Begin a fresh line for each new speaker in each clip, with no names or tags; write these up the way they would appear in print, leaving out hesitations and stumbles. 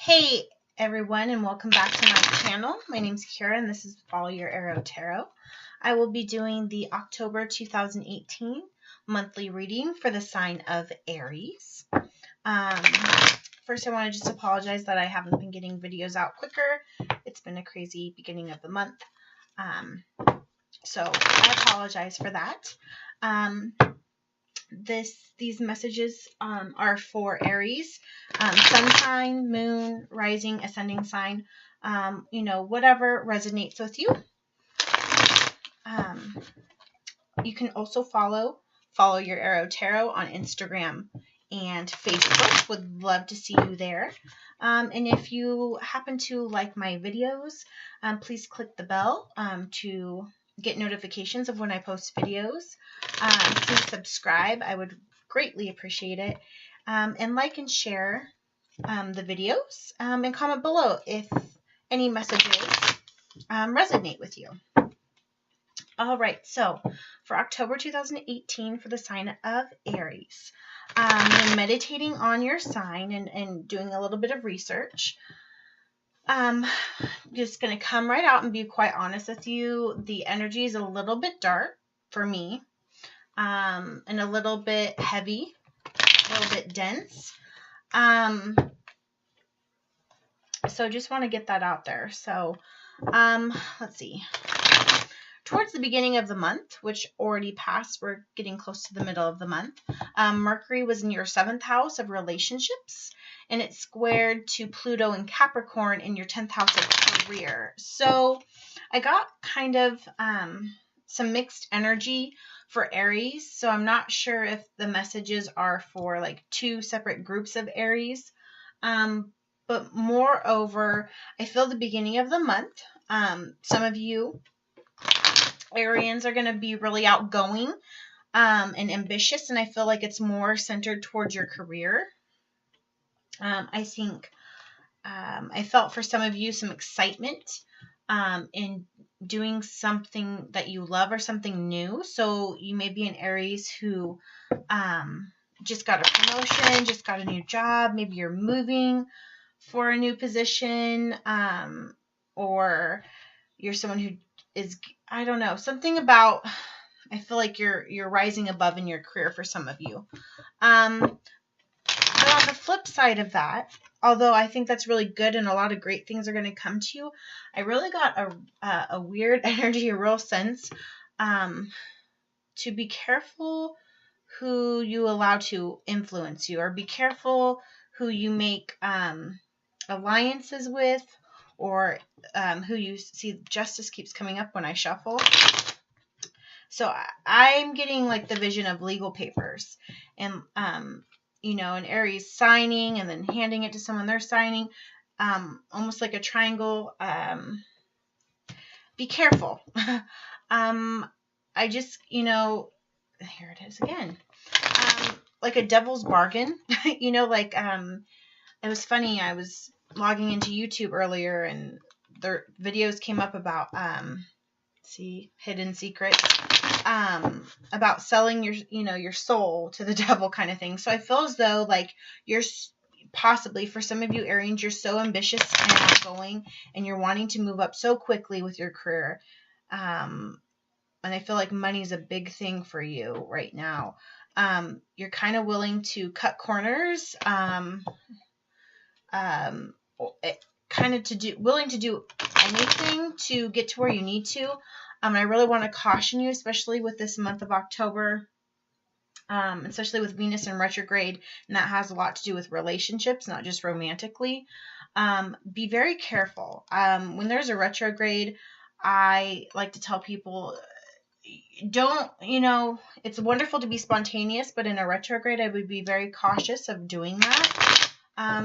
Hey everyone, and welcome back to my channel. My name's Kira and this is Follow Your Arrow Tarot. I will be doing the October 2018 monthly reading for the sign of Aries. First I want to just apologize that I haven't been getting videos out quicker. It's been a crazy beginning of the month. So I apologize for that. These messages are for Aries, sun sign, moon, rising, ascending sign, whatever resonates with you. You can also follow Your Arrow Tarot on Instagram and Facebook. Would love to see you there. And if you happen to like my videos, please click the bell to get notifications of when I post videos. Please subscribe. I would greatly appreciate it. And like and share the videos. And comment below if any messages resonate with you. All right, so for October 2018 for the sign of Aries, when meditating on your sign and doing a little bit of research, just going to come right out and be quite honest with you. The energy is a little bit dark for me, and a little bit heavy, a little bit dense. So just want to get that out there. So, let's see. Towards the beginning of the month, which already passed, we're getting close to the middle of the month, Mercury was in your 7th house of relationships, and it squared to Pluto and Capricorn in your 10th house of career. So I got kind of some mixed energy for Aries, so I'm not sure if the messages are for like two separate groups of Aries. But moreover, I feel the beginning of the month, some of you Arians are going to be really outgoing and ambitious, and I feel like it's more centered towards your career. I think I felt for some of you some excitement in doing something that you love or something new. So you may be an Aries who just got a promotion, just got a new job. Maybe you're moving for a new position, or you're someone who is, I don't know, something about, I feel like you're rising above in your career for some of you. But on the flip side of that, although I think that's really good and a lot of great things are going to come to you, I really got a weird energy, a real sense to be careful who you allow to influence you, or be careful who you make alliances with, or who you see. Justice keeps coming up when I shuffle. So I'm getting like the vision of legal papers and, an Aries signing and then handing it to someone they're signing, almost like a triangle. Be careful. I just, here it is again. Like a devil's bargain, it was funny. I was logging into YouTube earlier and their videos came up about, hidden secrets, about selling your soul to the devil kind of thing. So I feel as though like you're possibly, for some of you Arians, you're so ambitious and outgoing and you're wanting to move up so quickly with your career. And I feel like money is a big thing for you right now. You're kind of willing to cut corners, willing to do anything to get to where you need to. I really want to caution you, especially with this month of October, especially with Venus in retrograde, and that has a lot to do with relationships, not just romantically. Be very careful. When there's a retrograde, I like to tell people, don't, it's wonderful to be spontaneous, but in a retrograde, I would be very cautious of doing that.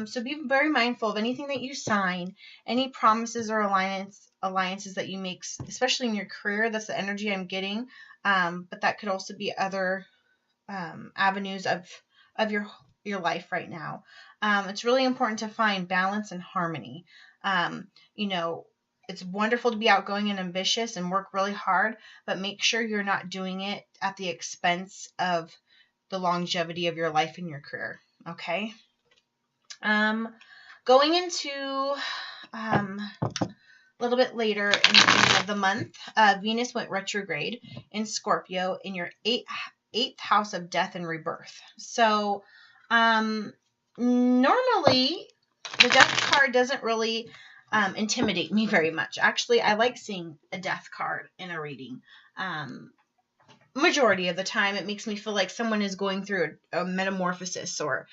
So be very mindful of anything that you sign, any promises or alliances that you make, especially in your career. That's the energy I'm getting. But that could also be other avenues of your life right now. It's really important to find balance and harmony. It's wonderful to be outgoing and ambitious and work really hard, but make sure you're not doing it at the expense of the longevity of your life and your career. Okay. going into a little bit later in the beginning of the month, Venus went retrograde in Scorpio in your eighth house of death and rebirth. So normally the death card doesn't really intimidate me very much. Actually, I like seeing a death card in a reading. Majority of the time, it makes me feel like someone is going through a metamorphosis or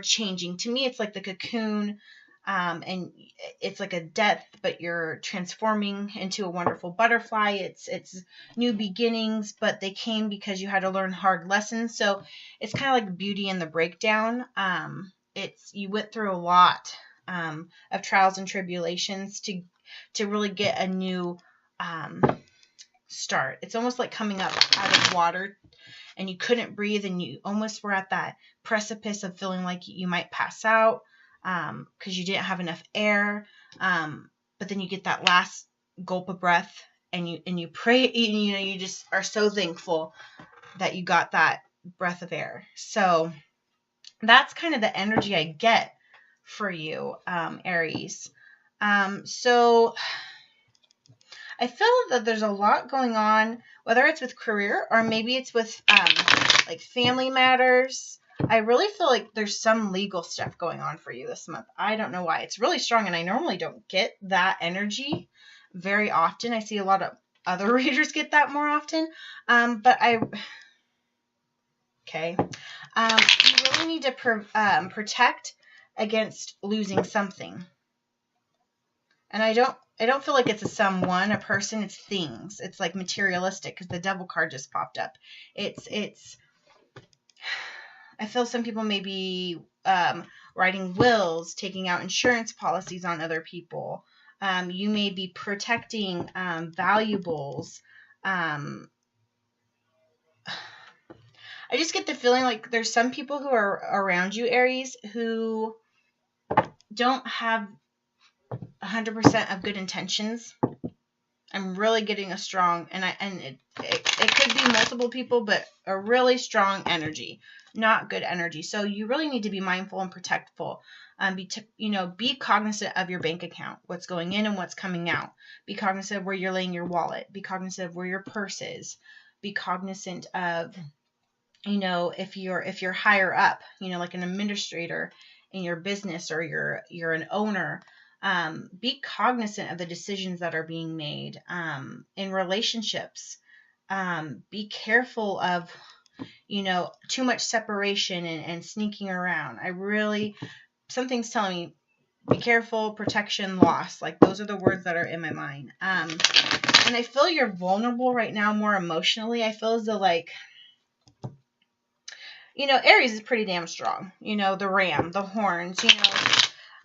changing. To me, it's like the cocoon, and it's like a death, but you're transforming into a wonderful butterfly. It's new beginnings, but they came because you had to learn hard lessons. So it's kind of like Beauty and the Breakdown. You went through a lot of trials and tribulations to really get a new start. It's almost like coming up out of water and you couldn't breathe and you almost were at that precipice of feeling like you might pass out because you didn't have enough air, but then you get that last gulp of breath and you pray, you just are so thankful that you got that breath of air. So that's kind of the energy I get for you, Aries. So I feel that there's a lot going on, whether it's with career or maybe it's with like family matters. I really feel like there's some legal stuff going on for you this month. I don't know why. It's really strong, and I normally don't get that energy very often. I see a lot of other readers get that more often. Okay. You really need to protect against losing something. And I don't feel like it's a someone, a person, it's things. It's like materialistic because the Devil card just popped up. I feel some people may be writing wills, taking out insurance policies on other people. You may be protecting valuables. I just get the feeling like there's some people who are around you, Aries, who don't have 100% of good intentions. I'm really getting a strong, and it could be multiple people, but a really strong energy, not good energy. So you really need to be mindful and protectful. Be cognizant of your bank account, what's going in and what's coming out. Be cognizant of where you're laying your wallet. Be cognizant of where your purse is. Be cognizant of, if you're higher up, like an administrator in your business or you're an owner. Be cognizant of the decisions that are being made in relationships. Be careful of, too much separation and sneaking around. Something's telling me, be careful, protection, loss. Like those are the words that are in my mind. And I feel you're vulnerable right now more emotionally. I feel as though Aries is pretty damn strong. The ram, the horns,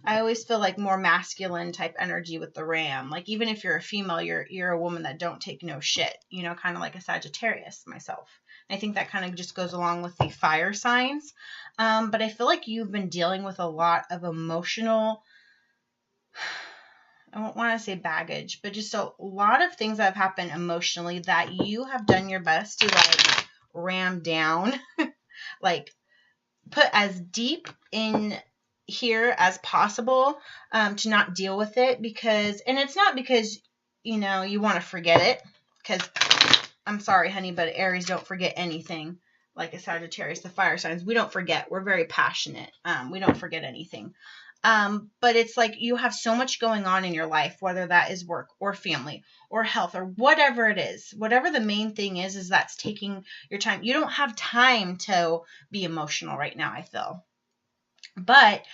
I always feel like more masculine type energy with the ram. Like even if you're a female, you're a woman that don't take no shit, kind of like a Sagittarius myself. I think that kind of just goes along with the fire signs. But I feel like you've been dealing with a lot of emotional, I don't want to say baggage, but just a lot of things that have happened emotionally that you have done your best to ram down, put as deep in here as possible to not deal with it and it's not because you want to forget it, because I'm sorry honey, but Aries don't forget anything. Like a Sagittarius, the fire signs, we don't forget. We're very passionate. We don't forget anything. But it's like you have so much going on in your life, whether that is work or family or health or whatever it is. Whatever the main thing is that's taking your time. You don't have time to be emotional right now, I feel. But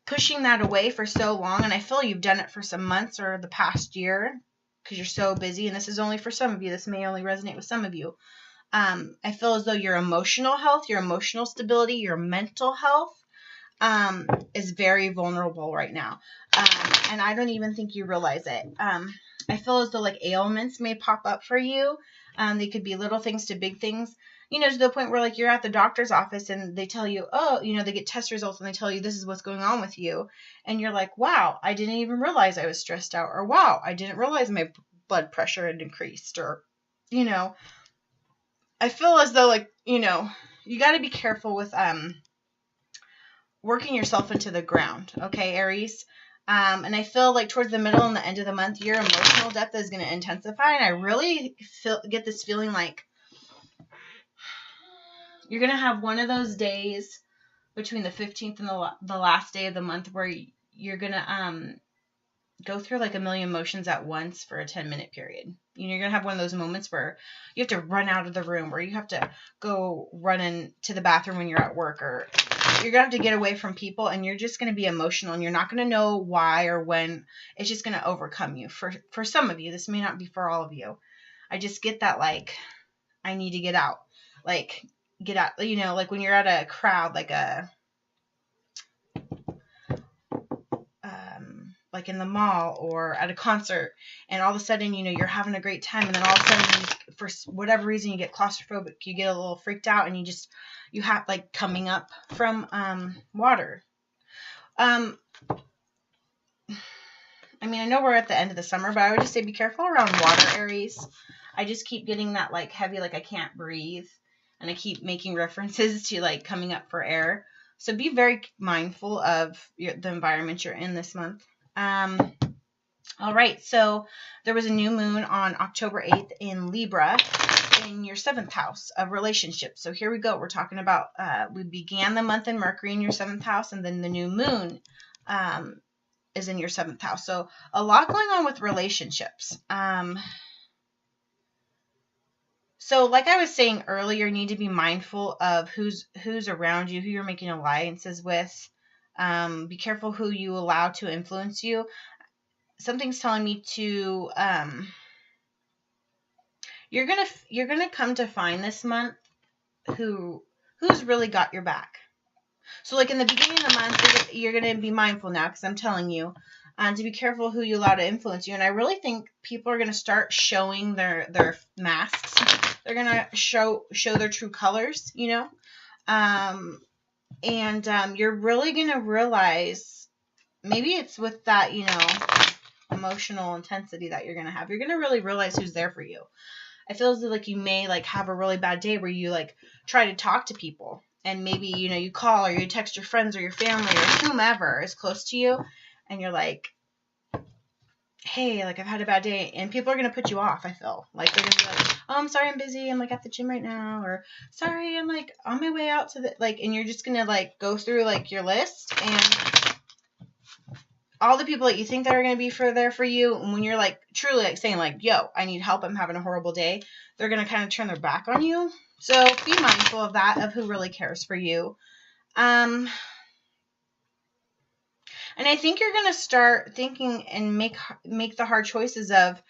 pushing that away for so long, and I feel you've done it for some months or the past year because you're so busy, and this is only for some of you. This may only resonate with some of you. I feel as though your emotional health, your emotional stability, your mental health is very vulnerable right now. And I don't even think you realize it. I feel as though ailments may pop up for you. They could be little things to big things, to the point where you're at the doctor's office and they tell you, they get test results and they tell you this is what's going on with you. And you're like, wow, I didn't even realize I was stressed out, or wow, I didn't realize my blood pressure had increased, or, I feel as though you got to be careful with working yourself into the ground, okay, Aries? And I feel like towards the middle and the end of the month, your emotional depth is going to intensify. And I really get this feeling like you're going to have one of those days between the 15th and the last day of the month where you're going to go through like a million emotions at once for a 10-minute period. You're going to have one of those moments where you have to run out of the room, or you have to go run into the bathroom when you're at work, or you're going to have to get away from people, and you're just going to be emotional, and you're not going to know why or when. It's just going to overcome you. For some of you, this may not be for all of you. I just get that, like, I need to get out. Like, get out, like when you're at a crowd, like in the mall or at a concert, and all of a sudden, you're having a great time, and then all of a sudden, for whatever reason, you get claustrophobic, you get a little freaked out, and you have, like, coming up from water. I mean, I know we're at the end of the summer, but I would just say be careful around water, Aries. I just keep getting that, like, heavy, like I can't breathe, and I keep making references to, like, coming up for air. So be very mindful of the environment you're in this month. All right, so there was a new moon on October 8th in Libra in your 7th house of relationships. So here we go. We're talking about, we began the month in Mercury in your 7th house, and then the new moon is in your 7th house. So a lot going on with relationships. So like I was saying earlier, you need to be mindful of who's around you, who you're making alliances with. Be careful who you allow to influence you. Something's telling me to you're gonna come to find this month who's really got your back. So like in the beginning of the month, you're gonna be mindful now, because I'm telling you to be careful who you allow to influence you. And I really think people are gonna start showing their masks. They're gonna show their true colors, and you're really gonna realize, maybe it's with that, emotional intensity that you're going to have. You're going to really realize who's there for you. I feel as though, like, you may, like, have a really bad day where you, like, try to talk to people, and maybe, you call or you text your friends or your family or whomever is close to you, and you're like, hey, like, I've had a bad day, and people are going to put you off, I feel. Like, they're going to be like, oh, I'm sorry, I'm busy, I'm, like, at the gym right now, or sorry, I'm, like, on my way out to the, like, and you're just going to, like, go through, like, your list, and all the people that you think that are going to be there for you, and when you're, like, truly, like, saying, like, yo, I need help, I'm having a horrible day, they're going to kind of turn their back on you. So be mindful of that, of who really cares for you. And I think you're going to start thinking and make the hard choices of,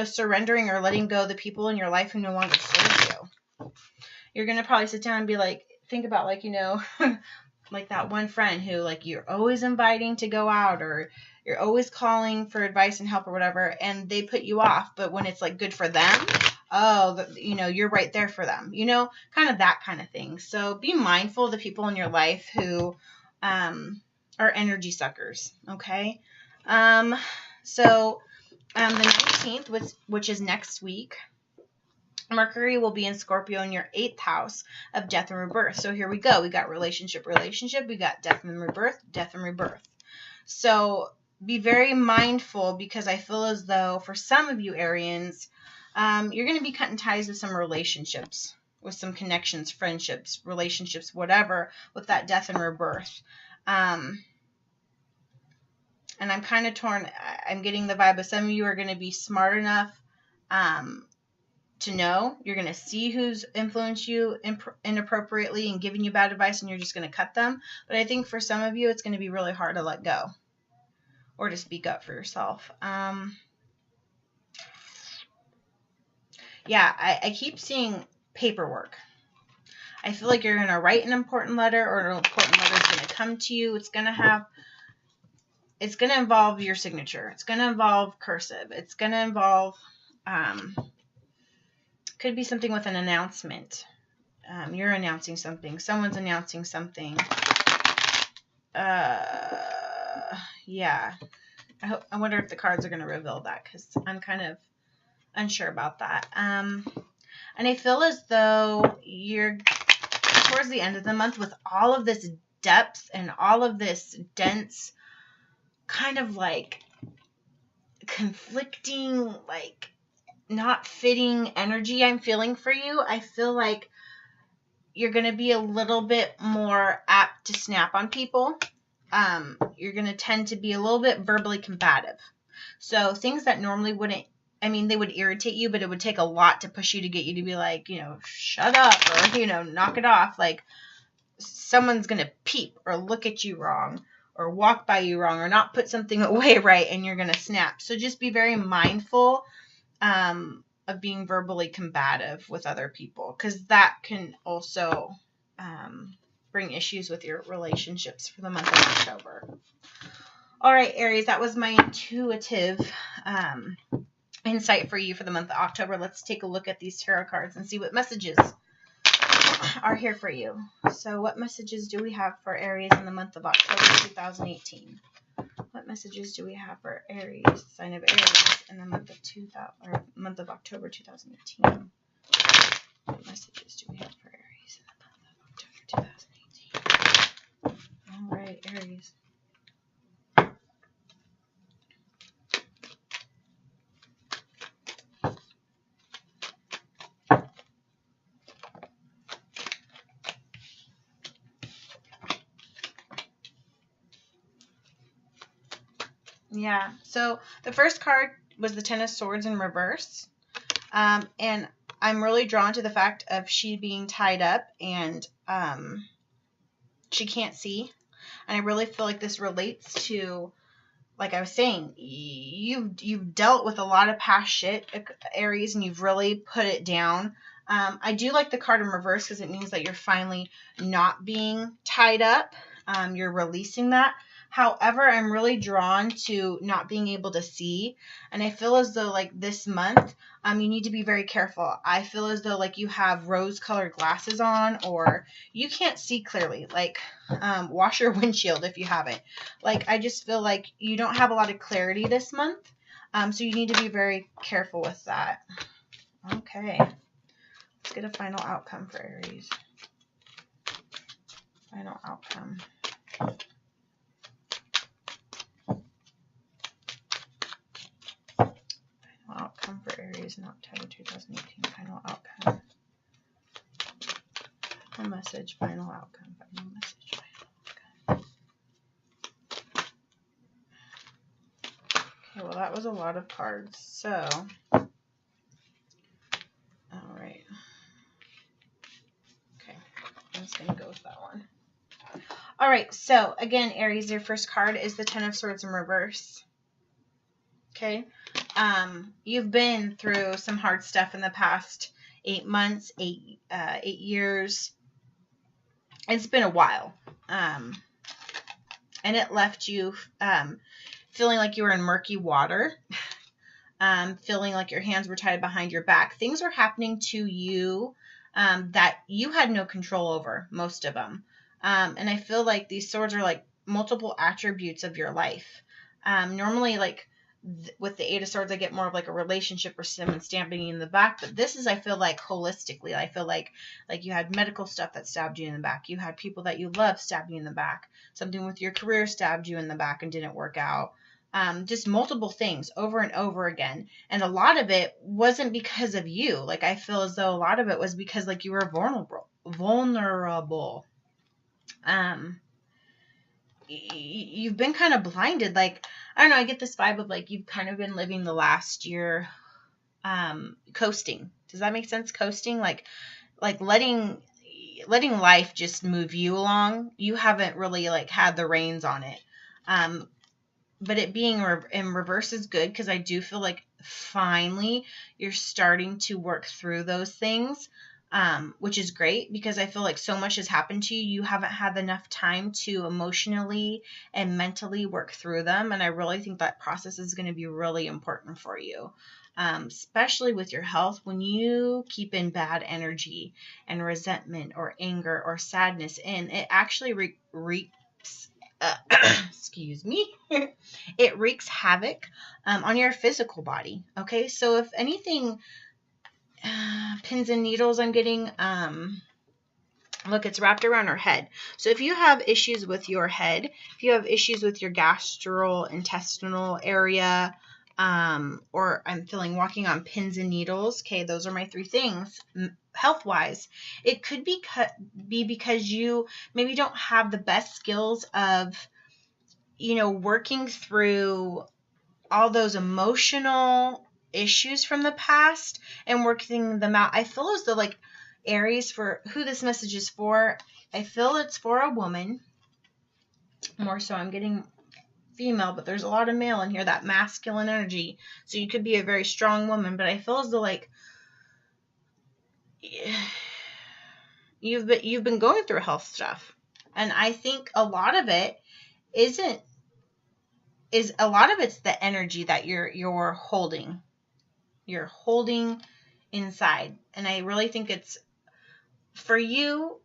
surrendering or letting go of the people in your life who no longer serve you. You're going to probably sit down and be like, think about, like, like that one friend who, like, you're always inviting to go out, or you're always calling for advice and help or whatever, and they put you off. But when it's, like, good for them, you're right there for them, kind of that kind of thing. So be mindful of the people in your life who are energy suckers, okay? So the 19th, which is next week, Mercury will be in Scorpio in your 8th house of death and rebirth. So here we go. We got relationship. We got death and rebirth. So be very mindful, because I feel as though for some of you Arians, you're going to be cutting ties with some relationships, with some connections, friendships, relationships, whatever, with that death and rebirth. And I'm kind of torn. I'm getting the vibe of some of you are going to be smart enough to know. You're going to see who's influenced you inappropriately and giving you bad advice, and you're just going to cut them. But I think for some of you, it's going to be really hard to let go or to speak up for yourself. Yeah, I keep seeing paperwork. I feel like you're going to write an important letter, or an important letter is going to come to you. It's going to involve your signature. It's going to involve cursive. It's going to involve, could be something with an announcement. You're announcing something. Someone's announcing something. Yeah. I wonder if the cards are going to reveal that, because I'm kind of unsure about that. And I feel as though you're towards the end of the month with all of this depths and all of this dense kind of like conflicting, like not fitting energy I'm feeling for you. I feel like you're going to be a little bit more apt to snap on people. You're going to tend to be a little bit verbally combative. So things that normally wouldn't, I mean, they would irritate you, but it would take a lot to push you to get you to be like, you know, shut up, or, you know, knock it off. Like someone's going to peep or look at you wrong or walk by you wrong or not put something away right, and you're going to snap. So just be very mindful of being verbally combative with other people, because that can also bring issues with your relationships for the month of October. All right, Aries, that was my intuitive insight for you for the month of October. Let's take a look at these tarot cards and see what messages are here for you. So what messages do we have for Aries in the month of October 2018? What messages do we have for Aries, sign of Aries, in the month of October 2018? What messages do we have for Aries in the month of October 2018? All right, Aries. Yeah, so the first card was the Ten of Swords in reverse. And I'm really drawn to the fact of she being tied up and she can't see. And I really feel like this relates to, like I was saying, you've dealt with a lot of past shit, Aries, and you've really put it down. I do like the card in reverse because it means that you're finally not being tied up. You're releasing that. However, I'm really drawn to not being able to see. And I feel as though like this month, you need to be very careful. I feel as though like you have rose-colored glasses on, or you can't see clearly. Like, wash your windshield if you haven't. Like, I just feel like you don't have a lot of clarity this month. So you need to be very careful with that. Okay. Let's get a final outcome for Aries. Final outcome. Outcome for Aries in October 2018. Final outcome. Final message. Final outcome. Final message. Final outcome. Okay, well, that was a lot of cards. So, all right. Okay, I'm just going to go with that one. All right, so again, Aries, your first card is the Ten of Swords in reverse. Okay. You've been through some hard stuff in the past 8 months, 8 years. It's been a while. And it left you feeling like you were in murky water, feeling like your hands were tied behind your back. Things were happening to you that you had no control over, most of them. And I feel like these swords are like multiple attributes of your life. Normally, like, with the Eight of Swords, I get more of like a relationship or someone stabbing you in the back. But this is, I feel like, holistically. I feel like you had medical stuff that stabbed you in the back. You had people that you love stab you in the back. Something with your career stabbed you in the back and didn't work out. Just multiple things over and over again. And a lot of it wasn't because of you. Like, I feel as though a lot of it was because, like, you were vulnerable. You've been kind of blinded. Like, I don't know, I get this vibe of like you've kind of been living the last year coasting. Does that make sense? Coasting, like letting life just move you along. You haven't really like had the reins on it. But it being in reverse is good, because I do feel like finally you're starting to work through those things. Which is great, because I feel like so much has happened to you. You haven't had enough time to emotionally and mentally work through them. And I really think that process is going to be really important for you, especially with your health. When you keep in bad energy and resentment or anger or sadness in, it actually reaps, excuse me, it wreaks havoc on your physical body. Okay, so if anything, pins and needles I'm getting, Look, it's wrapped around her head. So if you have issues with your head, if you have issues with your gastrointestinal area, or I'm feeling walking on pins and needles, okay, those are my 3 things, health-wise. It could be because you maybe don't have the best skills of, working through all those emotional issues from the past and working them out. I feel as though, like, Aries, for who this message is for, I feel it's for a woman. More so, I'm getting female, but there's a lot of male in here, that masculine energy. So you could be a very strong woman, but I feel as though, like, you've been going through health stuff. And I think a lot of it it's the energy that you're holding. You're holding inside. And I really think it's for you.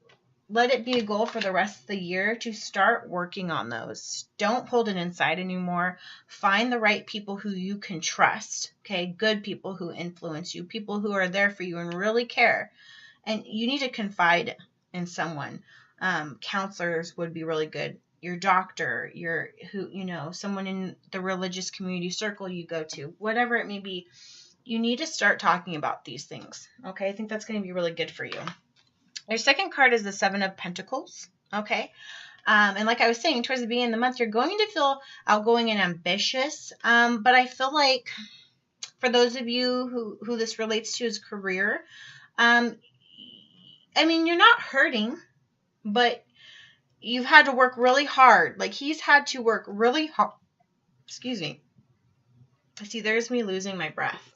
Let it be a goal for the rest of the year to start working on those. Don't hold it inside anymore. Find the right people who you can trust. Okay, good people who influence you, people who are there for you and really care. And you need to confide in someone. Counselors would be really good. Your doctor, someone in the religious community circle you go to, whatever it may be. You need to start talking about these things. Okay, I think that's going to be really good for you. Your second card is the 7 of Pentacles. Okay. And like I was saying, towards the beginning of the month, you're going to feel outgoing and ambitious. But I feel like for those of you who this relates to as career, you're not hurting, but you've had to work really hard. Like, he's had to work really hard. Excuse me. See, there's me losing my breath.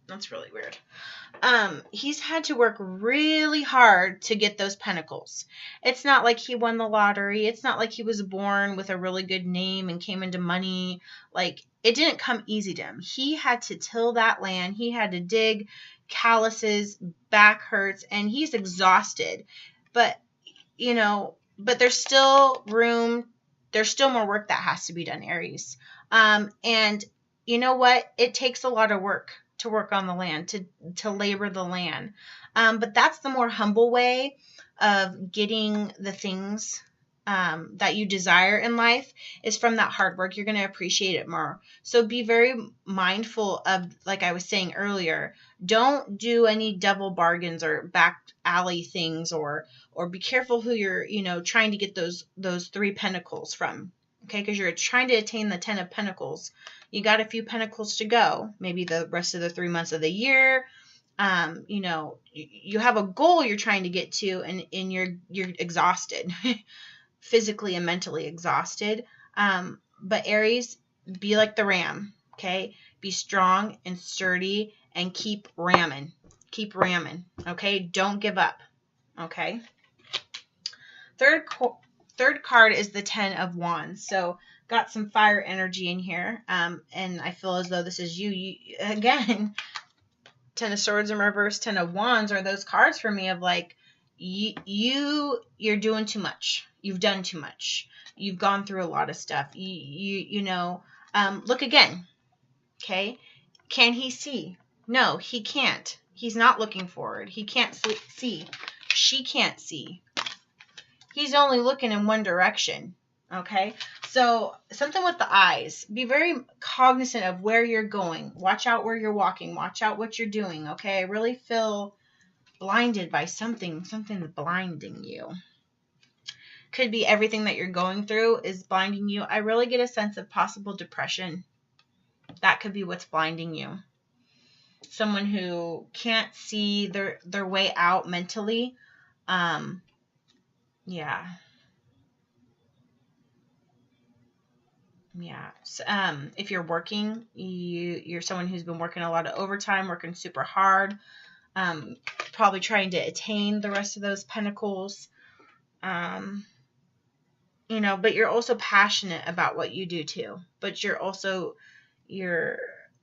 That's really weird. He's had to work really hard to get those pentacles. It's not like he won the lottery. It's not like he was born with a really good name and came into money. Like, it didn't come easy to him. He had to till that land. He had to dig, calluses, back hurts, and he's exhausted. But, there's still room. There's still more work that has to be done, Aries. And you know what? It takes a lot of work to work on the land, to labor the land. But that's the more humble way of getting the things that you desire in life, is from that hard work. You're going to appreciate it more. So be very mindful of, like I was saying earlier, don't do any double bargains or back alley things, or be careful who you're, trying to get those 3 pentacles from. Okay, because you're trying to attain the 10 of Pentacles. You got a few pentacles to go. Maybe the rest of the 3 months of the year. You have a goal you're trying to get to, and you're exhausted, physically and mentally exhausted. But Aries, be like the ram. Okay, be strong and sturdy and keep ramming. Keep ramming. Okay, don't give up. Okay. Third card is the 10 of Wands. So got some fire energy in here. And I feel as though this is you. Again, 10 of Swords in reverse, 10 of Wands are those cards for me of, like, you're doing too much. You've done too much. You've gone through a lot of stuff. Look again. Okay. Can he see? No, he can't. He's not looking forward. He can't see. She can't see. He's only looking in one direction. Okay. So something with the eyes. Be very cognizant of where you're going. Watch out where you're walking. Watch out what you're doing. Okay. I really feel blinded by something blinding you. Could be everything that you're going through is blinding you. I really get a sense of possible depression. That could be what's blinding you. Someone who can't see their way out mentally. Yeah. Yeah. So, if you're working, you're someone who's been working a lot of overtime, working super hard, probably trying to attain the rest of those pentacles. But you're also passionate about what you do too. But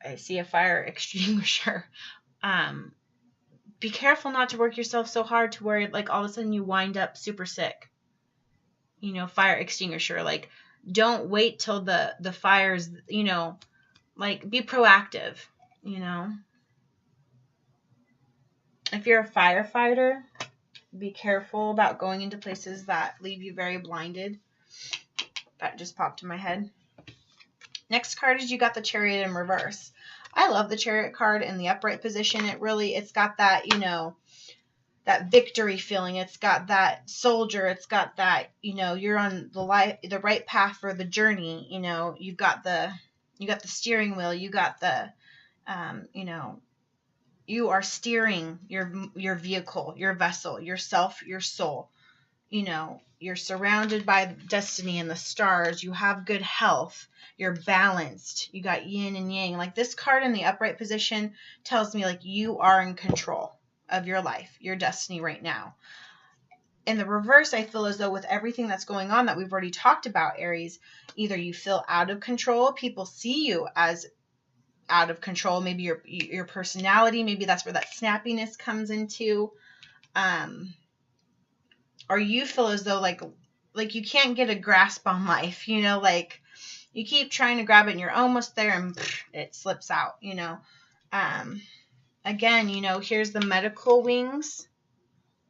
I see a fire extinguisher. Be careful not to work yourself so hard to where, like, all of a sudden you wind up super sick. Fire extinguisher. Like, don't wait till the fire's, like, be proactive, If you're a firefighter, Be careful about going into places that leave you very blinded. That just popped in my head. Next card is you got the Chariot in reverse. I love the Chariot card in the upright position. It's got that, you know, that victory feeling. It's got that soldier. It's got that, you know, you're on the right path for the journey. You know, you got the steering wheel. You got the, you know, you are steering your vehicle, your vessel, yourself, your soul. You know, you're surrounded by destiny and the stars. You have good health. You're balanced. You got yin and yang. Like, this card in the upright position tells me, like, you are in control of your life, your destiny right now. In the reverse, I feel as though with everything that's going on that we've already talked about, Aries, either you feel out of control, people see you as out of control, maybe your personality, maybe that's where that snappiness comes into, or you feel as though like you can't get a grasp on life, you know, like you keep trying to grab it and you're almost there and it slips out, you know. Again, you know, here's the medical wings.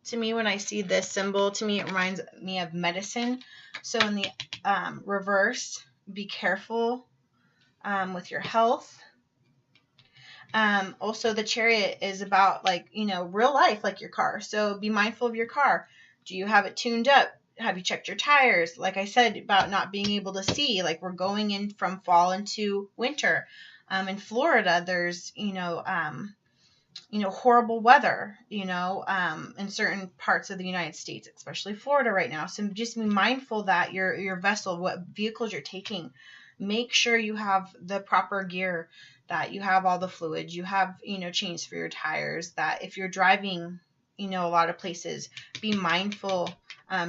To me, when I see this symbol, to me, it reminds me of medicine. So in the reverse, be careful with your health. Also, the Chariot is about, like, you know, real life, like your car. So be mindful of your car. Do you have it tuned up? Have you checked your tires? Like I said about not being able to see, like we're going in from fall into winter. In Florida, there's, you know, horrible weather, you know, in certain parts of the United States, especially Florida right now. So just be mindful that your vessel, what vehicles you're taking, make sure you have the proper gear, that you have all the fluids, you have, you know, chains for your tires, that if you're driving, you know, a lot of places, be mindful.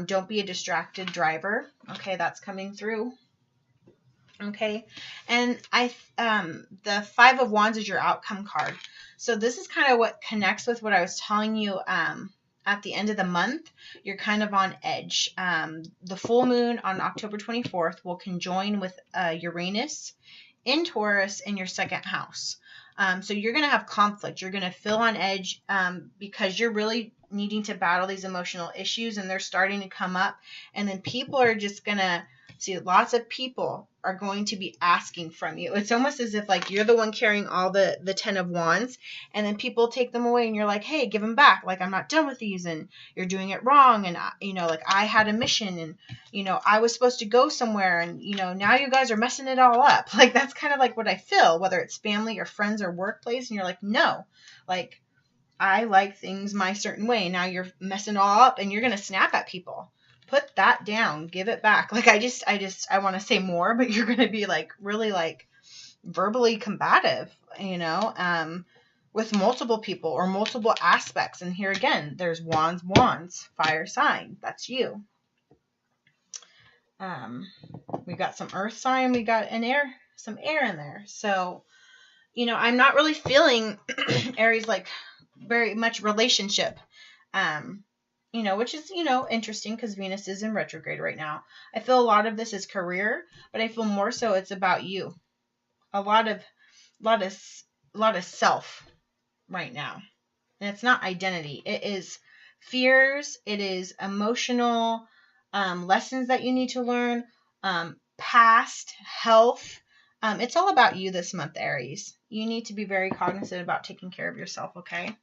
Don't be a distracted driver. Okay, that's coming through. Okay, and the Five of Wands is your outcome card. So this is kind of what connects with what I was telling you at the end of the month. You're kind of on edge. The full moon on October 24th will conjoin with Uranus in Taurus in your second house. So you're going to have conflict. You're going to feel on edge because you're really needing to battle these emotional issues, and they're starting to come up. And then people are just going to see, lots of people are going to be asking from you. It's almost as if like you're the one carrying all the 10 of Wands, and then people take them away and you're like, hey, give them back. Like, I'm not done with these and you're doing it wrong. And, you know, like I had a mission and, you know, I was supposed to go somewhere and, you know, now you guys are messing it all up. Like, that's kind of like what I feel, whether it's family or friends or workplace. And you're like, no, like I like things my certain way. Now you're messing all up and you're going to snap at people. Put that down, give it back. Like, I want to say more, but you're going to be like really like verbally combative, you know, with multiple people or multiple aspects. And here again, there's wands, fire sign. That's you. We got some earth sign. We got some air in there. So, you know, I'm not really feeling Aries like very much relationship. You know, which is, you know, interesting because Venus is in retrograde right now. I feel a lot of this is career, but I feel more so it's about you. A lot of self right now. And it's not identity. It is fears. It is emotional lessons that you need to learn. Past health. It's all about you this month, Aries. You need to be very cognizant about taking care of yourself, okay?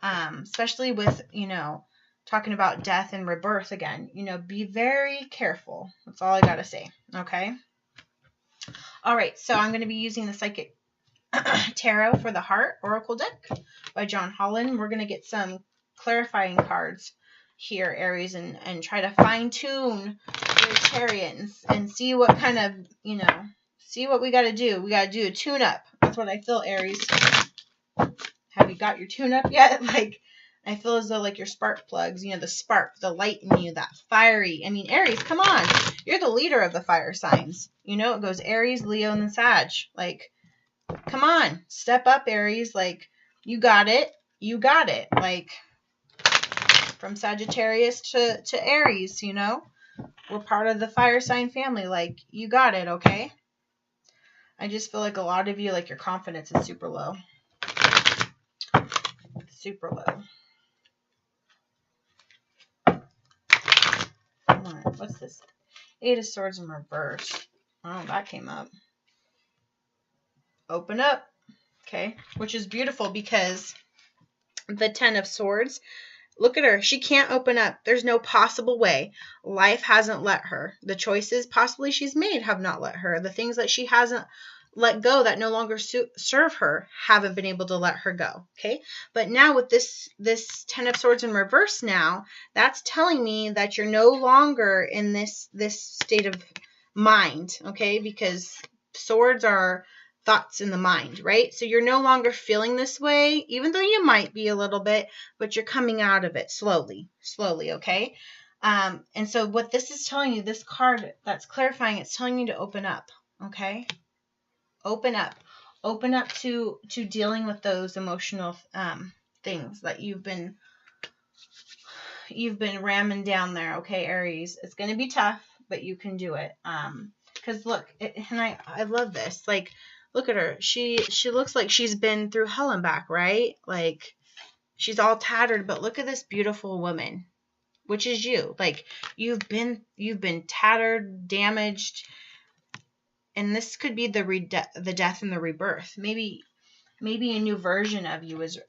Especially with, you know, talking about death and rebirth again, you know, be very careful. That's all I got to say. Okay. All right. So I'm going to be using the Psychic Tarot for the Heart Oracle deck by John Holland. We're going to get some clarifying cards here, Aries, and try to fine tune your Chariot and see what kind of, you know, see what we got to do. We got to do a tune up. That's what I feel, Aries. Have you got your tune up yet? Like, I feel as though like your spark plugs, you know, the spark, the light in you, that fiery. I mean, Aries, come on. You're the leader of the fire signs. You know, it goes Aries, Leo, and then Sag. Like, come on. Step up, Aries. Like, you got it. You got it. Like, from Sagittarius to Aries, you know. We're part of the fire sign family. Like, you got it, okay? I just feel like a lot of you, like, your confidence is super low. Super low. What's this? 8 of Swords in reverse. Oh, that came up. Open up. Okay. Which is beautiful because the 10 of Swords, look at her. She can't open up. There's no possible way. Life hasn't let her. The choices possibly she's made have not let her. The things that she hasn't let go that no longer serve her haven't been able to let her go. Okay. But now with this 10 of Swords in reverse now, that's telling me that you're no longer in this state of mind. Okay. Because swords are thoughts in the mind, right? So you're no longer feeling this way, even though you might be a little bit, but you're coming out of it slowly, okay? And so what this is telling you, this card that's clarifying, it's telling you to open up, okay? Open up to dealing with those emotional things that you've been ramming down there, okay, Aries? It's going to be tough, but you can do it. Because look, and I love this, like, look at her. She looks like she's been through hell and back, right? Like, she's all tattered, but look at this beautiful woman, which is you. Like, you've been tattered, damaged, and this could be the death and the rebirth. Maybe a new version of you is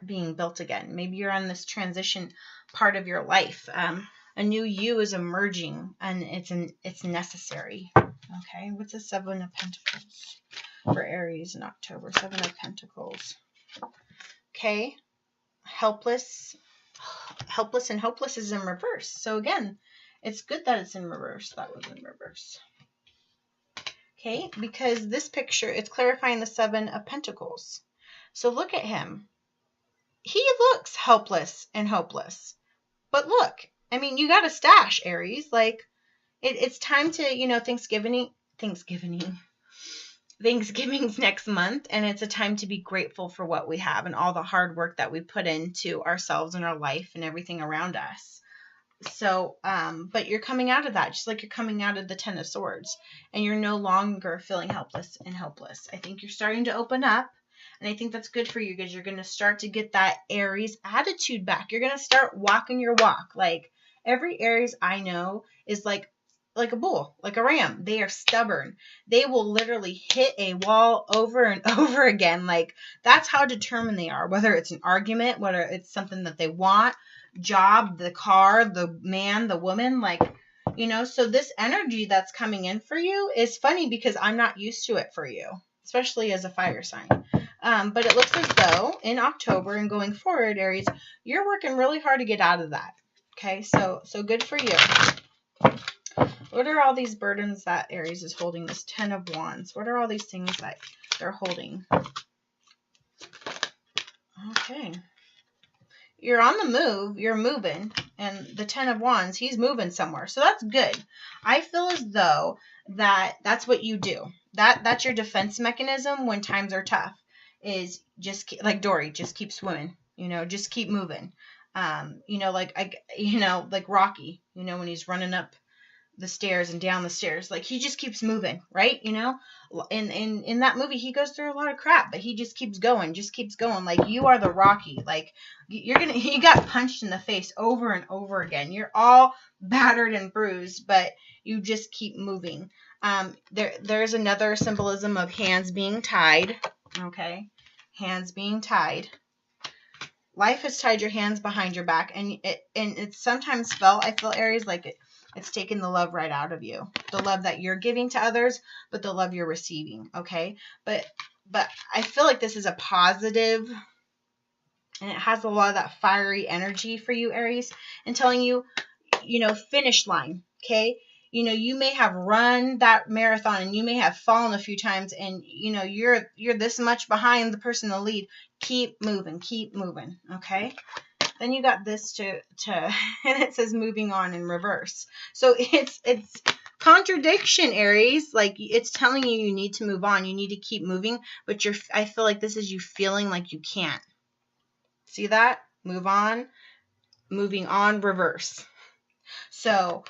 being built again. Maybe you're on this transition part of your life. A new you is emerging, and it's necessary. Okay, what's the 7 of Pentacles for Aries in October? 7 of Pentacles. Okay, helpless and hopeless is in reverse. So again, it's good that it's in reverse. That was in reverse. Okay, because this picture, it's clarifying the 7 of Pentacles. So look at him. He looks helpless and hopeless. But look, I mean, you got a stash, Aries. Like, it's time to, Thanksgiving's next month, and it's a time to be grateful for what we have and all the hard work that we put into ourselves and our life and everything around us. So, but you're coming out of that, just like you're coming out of the 10 of Swords, and you're no longer feeling helpless and hopeless. I think you're starting to open up, and I think that's good for you because you're going to start to get that Aries attitude back. You're going to start walking your walk. Like, every Aries I know is like a bull, like a ram. They are stubborn. They will literally hit a wall over and over again. Like, that's how determined they are, whether it's an argument, whether it's something that they want, job, the car, the man, the woman, like, so this energy that's coming in for you is funny because I'm not used to it for you, especially as a fire sign. But it looks as though in October and going forward, Aries, you're working really hard to get out of that. Okay, so good for you. What are all these burdens that Aries is holding? This 10 of Wands. What are all these things that they're holding? Okay. You're on the move. You're moving. And the 10 of Wands, he's moving somewhere. So that's good. I feel as though that's what you do. That's your defense mechanism when times are tough. Is just like Dory, just keep swimming. Just keep moving. Like Rocky, when he's running up the stairs and down the stairs, like he just keeps moving, right? In that movie he goes through a lot of crap, but he just keeps going. Like, you are the Rocky. Like, you got punched in the face over and over again. You're all battered and bruised, but you just keep moving. There's another symbolism of hands being tied. Okay, hands being tied. Life has tied your hands behind your back, and it's sometimes I feel Aries, like it's taken the love right out of you. The love that you're giving to others, but the love you're receiving, okay? But I feel like this is a positive, and it has a lot of that fiery energy for you, Aries, and telling you, finish line, okay? You may have run that marathon and you may have fallen a few times, and you're this much behind the person in the lead. Keep moving, okay? Then you got this to and it says moving on in reverse. So it's contradiction, Aries. Like, it's telling you need to move on. You need to keep moving, but I feel like this is you feeling like you can't. See that? Move on, moving on, reverse. So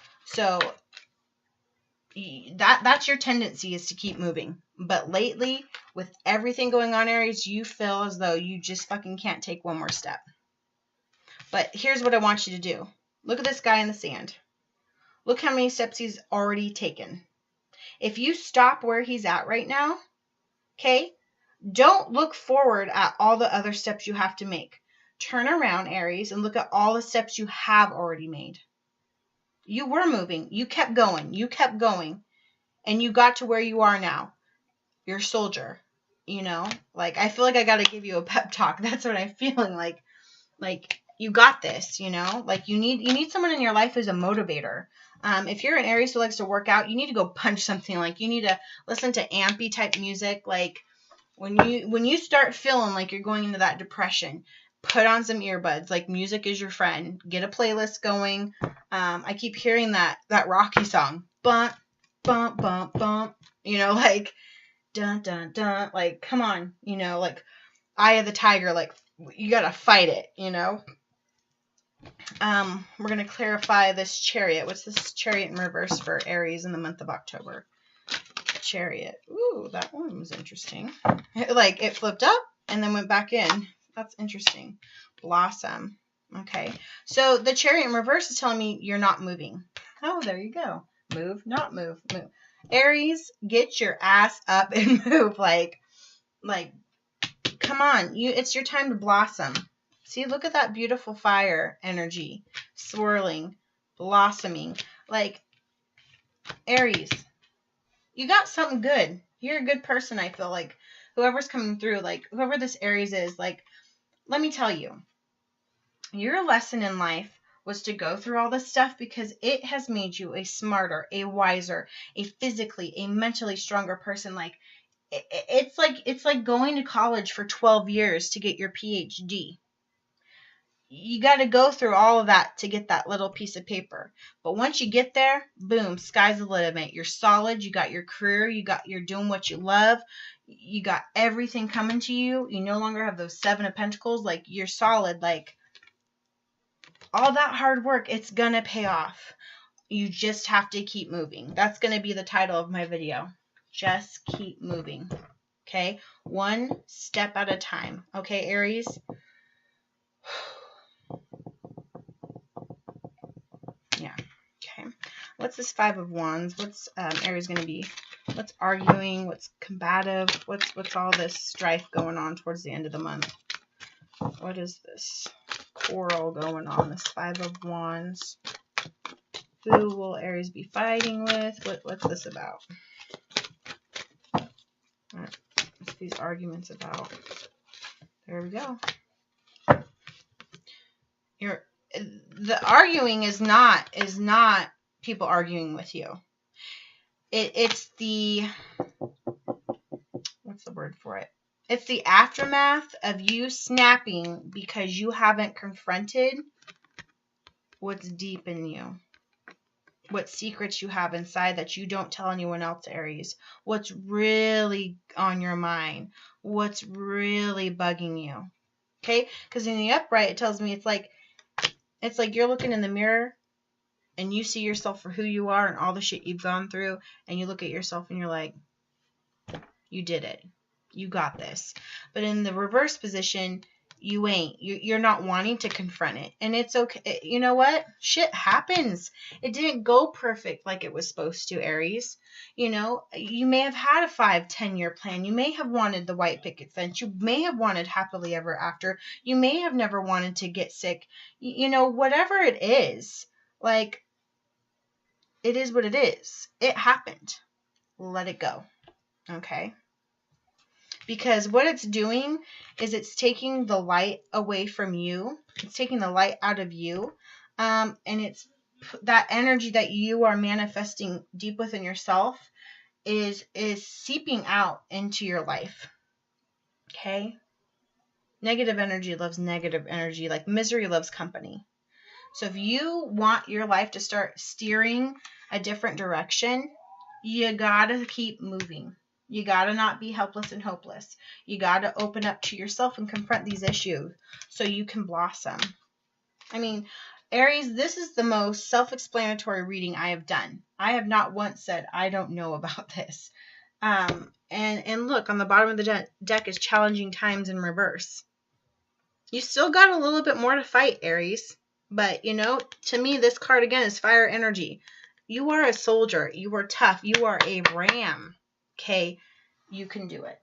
that's your tendency, is to keep moving. But lately, with everything going on, Aries, you feel as though you just fucking can't take one more step. But here's what I want you to do. Look at this guy in the sand. Look how many steps he's already taken. If you stop where he's at right now, okay, don't look forward at all the other steps you have to make. Turn around, Aries, and look at all the steps you have already made. You were moving. You kept going. You kept going. And you got to where you are now. You're a soldier. You know? Like, I feel like I got to give you a pep talk. That's what I'm feeling like. Like, you got this, you know? Like, you need someone in your life who's a motivator. If you're an Aries who likes to work out, you need to go punch something. Like, you need to listen to ampy type music. Like, when you start feeling like you're going into that depression, put on some earbuds. Like, music is your friend. Get a playlist going. I keep hearing that Rocky song. Bump, bump, bump, bump. You know, like, dun, dun, dun. Like, come on. You know, like, Eye of the Tiger. Like, you gotta fight it, you know? We're going to clarify this Chariot. What's this Chariot in reverse for Aries in the month of October? Chariot. Ooh, that one was interesting. Like, it flipped up and then went back in. That's interesting. Blossom. Okay. So the Chariot in reverse is telling me you're not moving. Oh, there you go. Move, not move, move. Aries, get your ass up and move. Like, come on. It's your time to blossom. See, look at that beautiful fire energy swirling, blossoming. Like, Aries, you got something good. You're a good person, I feel like. Whoever's coming through, like, whoever this Aries is, like, let me tell you, your lesson in life was to go through all this stuff because it has made you a smarter, a wiser, a physically, a mentally stronger person. Like, it's like going to college for 12 years to get your PhD. You got to go through all of that to get that little piece of paper. But once you get there, boom, sky's the limit. You're solid. You got your career. You're doing what you love. You got everything coming to you. You no longer have those 7 of Pentacles. Like, you're solid. Like, all that hard work, it's going to pay off. You just have to keep moving. That's going to be the title of my video. Just keep moving. Okay? One step at a time. Okay, Aries? Yeah. Okay. What's this 5 of Wands? What's Aries going to be? What's arguing? What's combative? What's all this strife going on towards the end of the month? What is this quarrel going on? This 5 of Wands. Who will Aries be fighting with? What's this about? What's these arguments about? There we go. The arguing is not people arguing with you. It's the, what's the word for it? It's the aftermath of you snapping because you haven't confronted what's deep in you. What secrets you have inside that you don't tell anyone else, Aries. What's really on your mind. What's really bugging you. Okay? Because in the upright, it tells me it's like you're looking in the mirror and you see yourself for who you are and all the shit you've gone through, and you look at yourself and you're like, you did it. You got this. But in the reverse position, you ain't. You're not wanting to confront it. And it's okay. You know what? Shit happens. It didn't go perfect like it was supposed to, Aries. You know, you may have had a 5-10 year plan. You may have wanted the white picket fence. You may have wanted happily ever after. You may have never wanted to get sick. You know, whatever it is, like, it is what it is. It happened. Let it go. Okay? Because what it's doing is it's taking the light away from you. It's taking the light out of you. And it's that energy that you are manifesting deep within yourself is seeping out into your life. Okay? Negative energy loves negative energy. Like misery loves company. So if you want your life to start steering a different direction, you gotta keep moving. You gotta not be helpless and hopeless. You gotta open up to yourself and confront these issues so you can blossom. I mean, Aries, this is the most self-explanatory reading I have done. I have not once said, I don't know about this. And look, on the bottom of the deck is challenging times in reverse. You still got a little bit more to fight, Aries. But, you know, to me, this card again is fire energy. You are a soldier. You are tough. You are a ram. Okay? You can do it.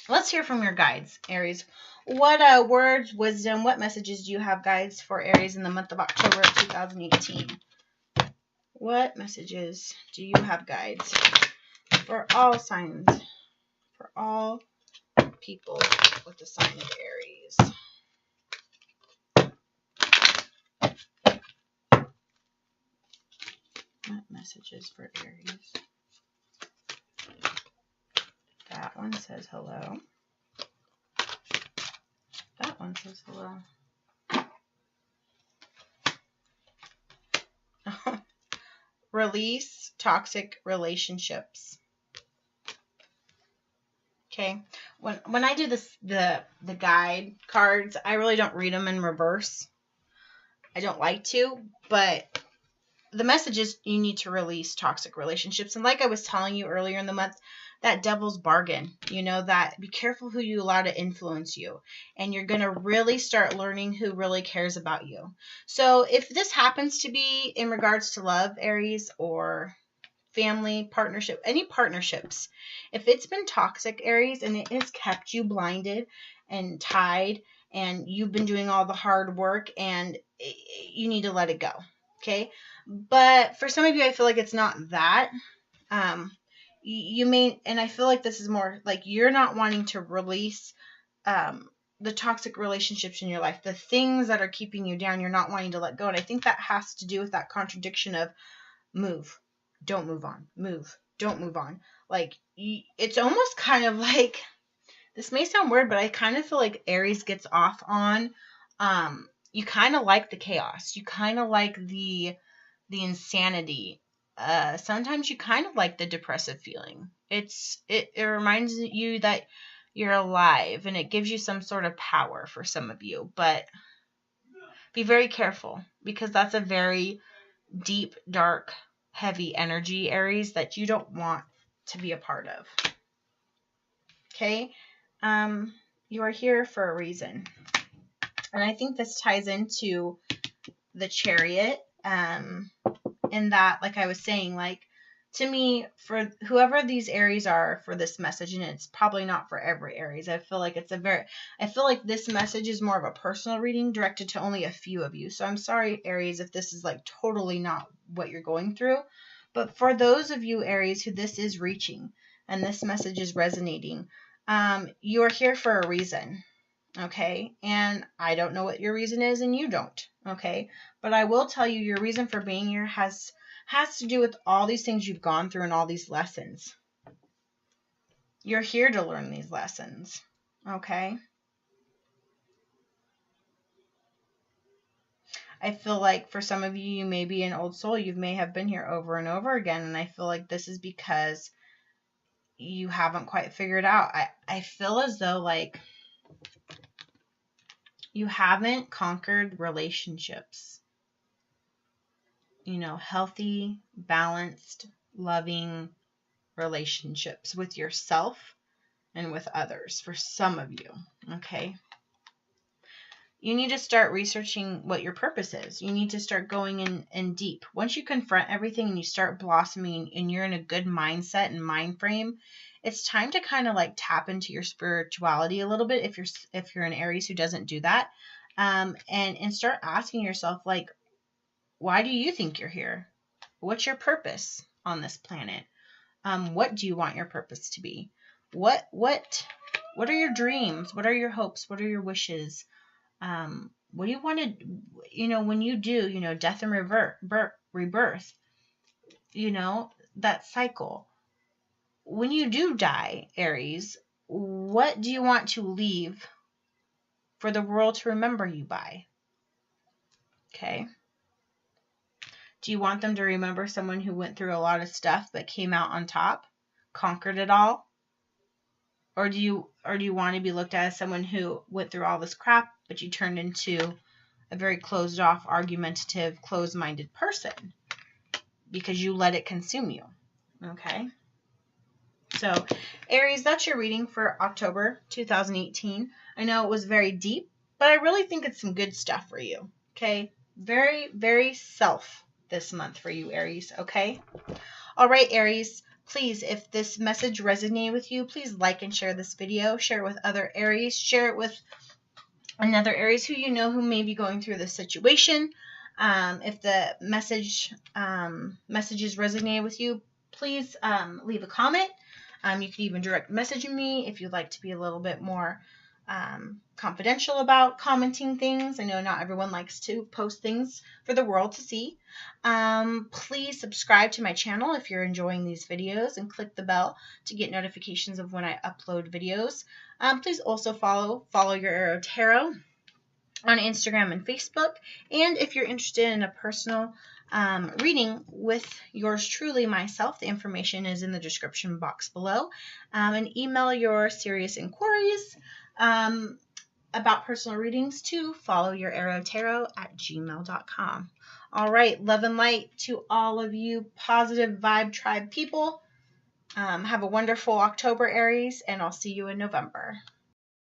Let's hear from your guides, Aries. What words, wisdom, what messages do you have, guides, for Aries in the month of October of 2018? What messages do you have, guides, for all signs, for all people with the sign of Aries? What messages for Aries? That one says hello. That one says hello. Release toxic relationships. Okay. When I do this, the guide cards, I really don't read them in reverse. I don't like to, but the message is you need to release toxic relationships. And like I was telling you earlier in the month, that devil's bargain, you know, that be careful who you allow to influence you. And you're going to really start learning who really cares about you. So if this happens to be in regards to love, Aries, or family, partnership, any partnerships, if it's been toxic, Aries, and it has kept you blinded and tied, and you've been doing all the hard work, and you need to let it go. Okay. But for some of you, I feel like it's not that. You may, and I feel like this is more like you're not wanting to release the toxic relationships in your life, the things that are keeping you down, you're not wanting to let go. And I think that has to do with that contradiction of move, don't move on, move, don't move on. Like, it's almost kind of like, this may sound weird, but I kind of feel like Aries gets off on, you kind of like the chaos. You kind of like the insanity. Sometimes you kind of like the depressive feeling. It reminds you that you're alive, and it gives you some sort of power for some of you. But be very careful, because that's a very deep, dark, heavy energy, Aries, that you don't want to be a part of. Okay? You are here for a reason. And I think this ties into the Chariot, in that, like I was saying, like, to me, for whoever these Aries are for this message, and it's probably not for every Aries, I feel like this message is more of a personal reading directed to only a few of you. So I'm sorry, Aries, if this is like totally not what you're going through. But for those of you, Aries, who this is reaching and this message is resonating, you are here for a reason. Okay, and I don't know what your reason is, and you don't. Okay, but I will tell you, your reason for being here has to do with all these things you've gone through and all these lessons. You're here to learn these lessons. Okay, I feel like for some of you, you may be an old soul. You may have been here over and over again, and I feel like this is because you haven't quite figured out. I feel as though, like, you haven't conquered relationships. You know, healthy, balanced, loving relationships with yourself and with others, for some of you. Okay. You need to start researching what your purpose is. You need to start going in deep. Once you confront everything and you start blossoming and you're in a good mindset and mind frame, it's time to kind of like tap into your spirituality a little bit if you're an Aries who doesn't do that. And start asking yourself, like, why do you think you're here? What's your purpose on this planet? What do you want your purpose to be? What are your dreams? What are your hopes? What are your wishes? What do you want to, you know, when you do, you know, death and rebirth, you know, that cycle. When you do die, Aries, what do you want to leave for the world to remember you by? Okay. Do you want them to remember someone who went through a lot of stuff but came out on top, conquered it all? Or do you want to be looked at as someone who went through all this crap, but you turned into a very closed off, argumentative, closed-minded person because you let it consume you? Okay. So, Aries, that's your reading for October 2018. I know it was very deep, but I really think it's some good stuff for you. Okay? Very, very self this month for you, Aries. Okay? All right, Aries. Please, if this message resonated with you, please like and share this video. Share it with other Aries. Share it with another Aries who you know who may be going through this situation. If the messages resonate with you, please leave a comment. You can even direct message me if you'd like to be a little bit more confidential about commenting things. I know not everyone likes to post things for the world to see. Please subscribe to my channel if you're enjoying these videos and click the bell to get notifications of when I upload videos. Please also follow Your Arrow Tarot on Instagram and Facebook. And if you're interested in a personal reading with yours truly, myself, the information is in the description box below. And email your serious inquiries about personal readings to FollowYourArrowTarot@gmail.com. All right, love and light to all of you positive vibe tribe people. Have a wonderful October, Aries, and I'll see you in November.